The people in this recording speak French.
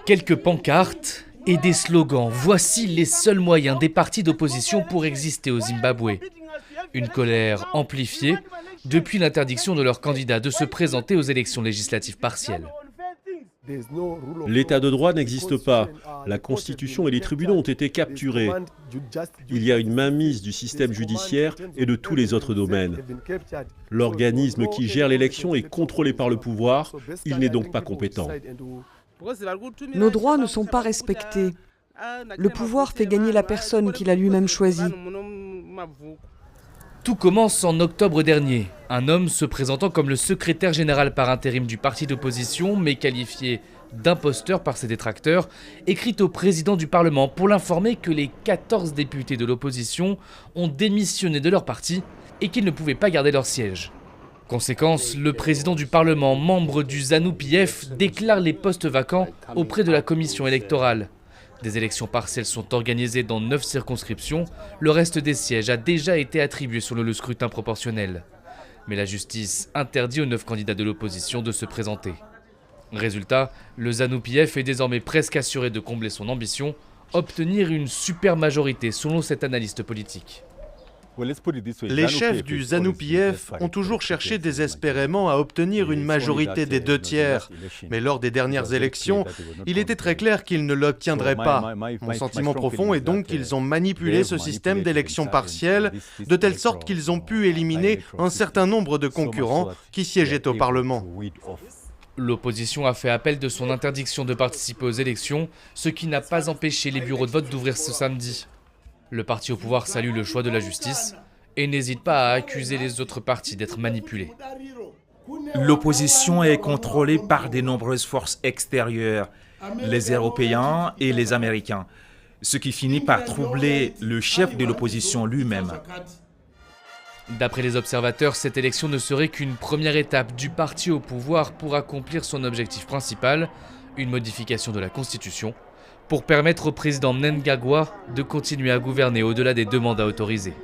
Quelques pancartes et des slogans. Voici les seuls moyens des partis d'opposition pour exister au Zimbabwe. Une colère amplifiée depuis l'interdiction de leurs candidats de se présenter aux élections législatives partielles. L'état de droit n'existe pas. La Constitution et les tribunaux ont été capturés. Il y a une mainmise du système judiciaire et de tous les autres domaines. L'organisme qui gère l'élection est contrôlé par le pouvoir, il n'est donc pas compétent. Nos droits ne sont pas respectés. Le pouvoir fait gagner la personne qu'il a lui-même choisie. Tout commence en octobre dernier. Un homme se présentant comme le secrétaire général par intérim du parti d'opposition, mais qualifié d'imposteur par ses détracteurs, écrit au président du Parlement pour l'informer que les 14 députés de l'opposition ont démissionné de leur parti et qu'ils ne pouvaient pas garder leur siège. Conséquence, le président du Parlement, membre du ZANU-PF, déclare les postes vacants auprès de la commission électorale. Des élections partielles sont organisées dans 9 circonscriptions. Le reste des sièges a déjà été attribué selon le scrutin proportionnel. Mais la justice interdit aux 9 candidats de l'opposition de se présenter. Résultat, le ZANU-PF est désormais presque assuré de combler son ambition, obtenir une super majorité selon cet analyste politique. Les chefs du ZANU-PF ont toujours cherché désespérément à obtenir une majorité des 2 tiers. Mais lors des dernières élections, il était très clair qu'ils ne l'obtiendraient pas. Mon sentiment profond est donc qu'ils ont manipulé ce système d'élections partielles de telle sorte qu'ils ont pu éliminer un certain nombre de concurrents qui siégeaient au Parlement. L'opposition a fait appel de son interdiction de participer aux élections, ce qui n'a pas empêché les bureaux de vote d'ouvrir ce samedi. Le parti au pouvoir salue le choix de la justice et n'hésite pas à accuser les autres partis d'être manipulés. L'opposition est contrôlée par de nombreuses forces extérieures, les Européens et les Américains, ce qui finit par troubler le chef de l'opposition lui-même. D'après les observateurs, cette élection ne serait qu'une première étape du parti au pouvoir pour accomplir son objectif principal, une modification de la Constitution, pour permettre au président Mnangagwa de continuer à gouverner au-delà des 2 mandats autorisés.